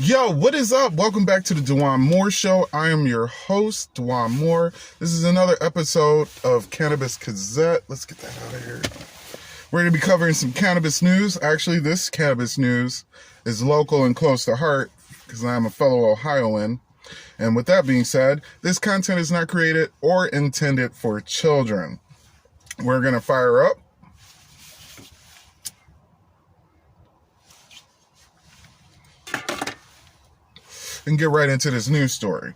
Yo, what is up? Welcome back to the Dewan Moore Show. I am your host, Dewan Moore. This is another episode of Cannabis Gazette. Let's get that out of here. We're going to be covering some cannabis news. Actually, this cannabis news is local and close to heart because I'm a fellow Ohioan. And with that being said, this content is not created or intended for children. We're going to fire up. And get right into this news story.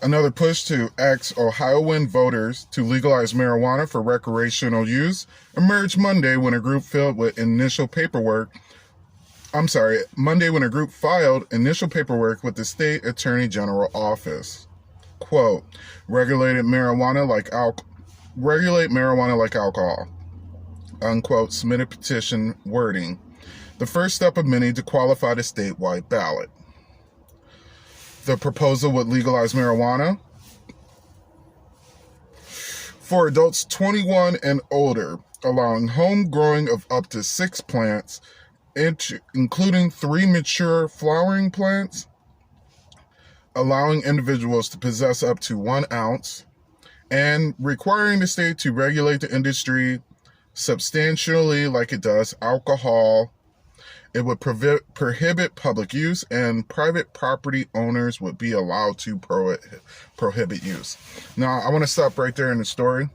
Another push to ask Ohioan voters to legalize marijuana for recreational use emerged Monday when a group filed initial paperwork with the state attorney general office. Quote, regulate marijuana like alcohol, unquote, submitted petition wording. The first step of many to qualify the statewide ballot. The proposal would legalize marijuana for adults 21 and older, allowing home growing of up to 6 plants, including 3 mature flowering plants, allowing individuals to possess up to 1 ounce, and requiring the state to regulate the industry substantially like it does alcohol. It would prohibit public use, and private property owners would be allowed to prohibit use. Now, I want to stop right there in the story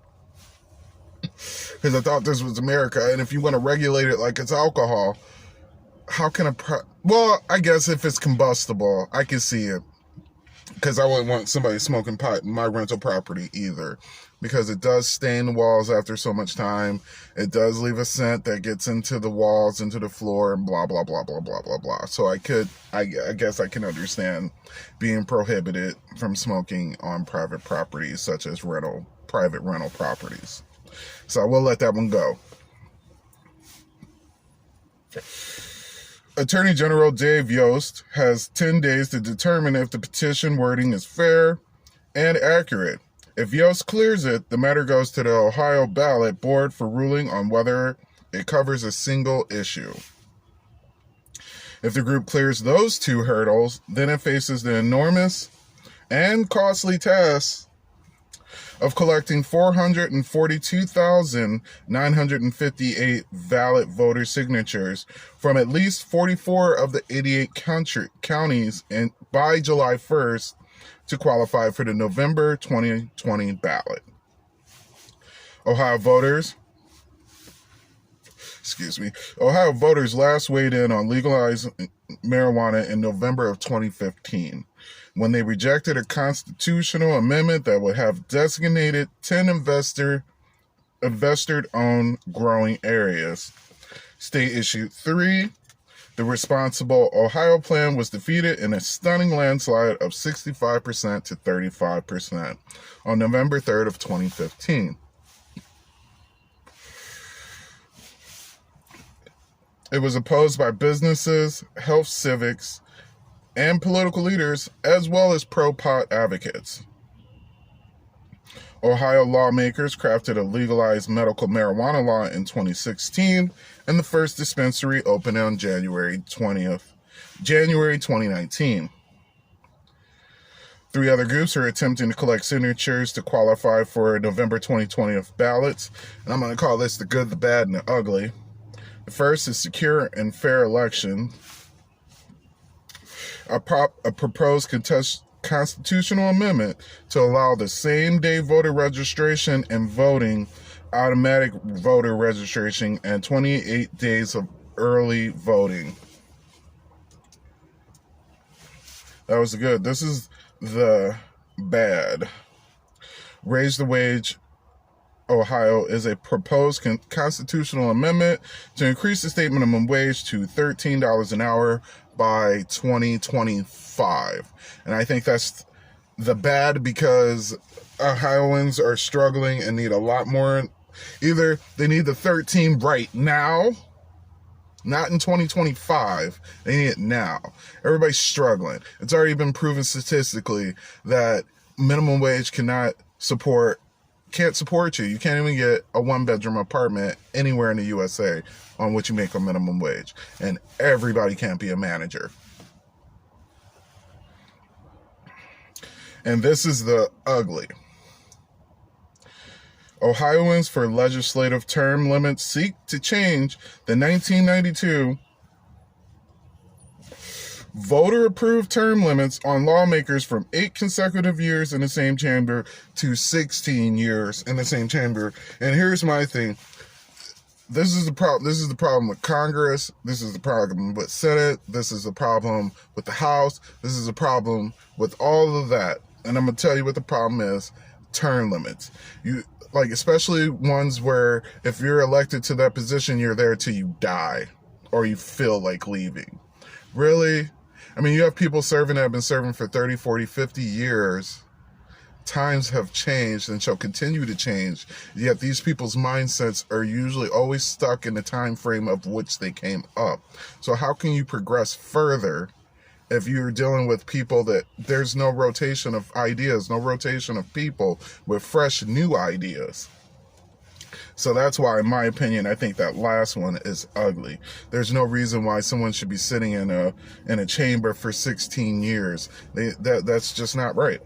because I thought this was America, and if you want to regulate it like it's alcohol, how can well, I guess if it's combustible, I can see it, because I wouldn't want somebody smoking pot in my rental property either, because it does stain the walls after so much time. It does leave a scent that gets into the walls, into the floor, and blah, blah, blah, blah, blah, blah, blah. So I guess I can understand being prohibited from smoking on private properties, such as private rental properties. So I will let that one go. Attorney General Dave Yost has 10 days to determine if the petition wording is fair and accurate. If Yost clears it, the matter goes to the Ohio ballot board for ruling on whether it covers a single issue. If the group clears those 2 hurdles, then it faces the enormous and costly task of collecting 442,958 valid voter signatures from at least 44 of the 88 counties by July 1st to qualify for the November 2020 ballot. Ohio voters last weighed in on legalizing marijuana in November of 2015, when they rejected a constitutional amendment that would have designated 10 investor-owned growing areas. State Issue 3, the responsible Ohio plan, was defeated in a stunning landslide of 65% to 35% on November 3rd of 2015. It was opposed by businesses, health civics, and political leaders, as well as pro-pot advocates. Ohio lawmakers crafted a legalized medical marijuana law in 2016, and the first dispensary opened on January 2019. 3 other groups are attempting to collect signatures to qualify for November 2020 ballots, and I'm going to call this the good, the bad, and the ugly. The first is secure and fair election. A proposed constitutional amendment to allow the same-day voter registration and voting, automatic voter registration, and 28 days of early voting. That was good. This is the bad. Raise the wage. Ohio is a proposed constitutional amendment to increase the state minimum wage to $13 an hour by 2025. And I think that's the bad, because Ohioans are struggling and need a lot more. Either they need the 13 right now, not in 2025. They need it now. Everybody's struggling. It's already been proven statistically that minimum wage can't support you. You can't even get a 1-bedroom apartment anywhere in the USA on what you make a minimum wage. And everybody can't be a manager. And this is the ugly. Ohioans for legislative term limits seek to change the 1992 voter-approved term limits on lawmakers from 8 consecutive years in the same chamber to 16 years in the same chamber. And here's my thing. This is the problem. This is the problem with Congress. This is the problem with Senate. This is the problem with the House. This is the problem with all of that. And I'm going to tell you what the problem is. Term limits. Especially ones where if you're elected to that position, you're there till you die or you feel like leaving. Really? I mean, you have people serving that have been serving for 30, 40, 50 years. Times have changed and shall continue to change, yet these people's mindsets are usually always stuck in the time frame of which they came up. So how can you progress further if you're dealing with people that there's no rotation of ideas, no rotation of people with fresh new ideas? So that's why, in my opinion, I think that last one is ugly. There's no reason why someone should be sitting in a chamber for 16 years. That's just not right.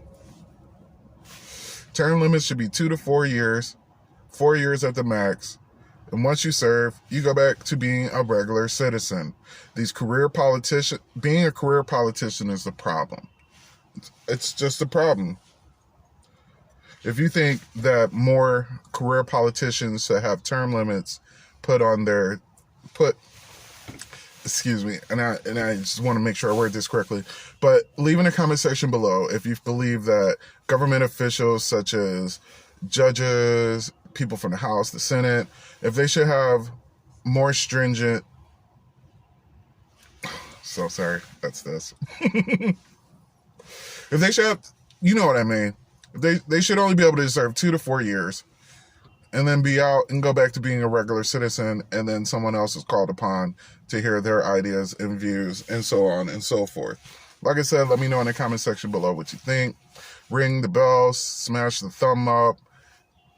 Term limits should be 2 to 4 years, 4 years at the max. And once you serve, you go back to being a regular citizen. Being a career politician is the problem. It's just a problem. If you think that more career politicians should have term limits excuse me, and I just want to make sure I word this correctly, but leave in the comment section below if you believe that government officials such as judges, people from the House, the Senate, if they should have more stringent, so sorry, that's this. If they should have, you know what I mean, they should only be able to serve 2 to 4 years and then be out and go back to being a regular citizen, and then someone else is called upon to hear their ideas and views and so on and so forth. Like I said, let me know in the comment section below what you think. Ring the bell, smash the thumb up,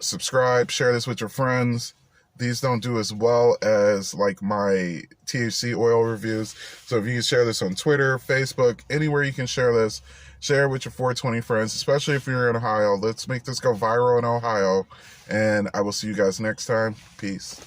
subscribe, share this with your friends. These don't do as well as like my THC oil reviews. So if you can share this on Twitter, Facebook, anywhere you can share this, share it with your 420 friends, especially if you're in Ohio. Let's make this go viral in Ohio. And I will see you guys next time. Peace.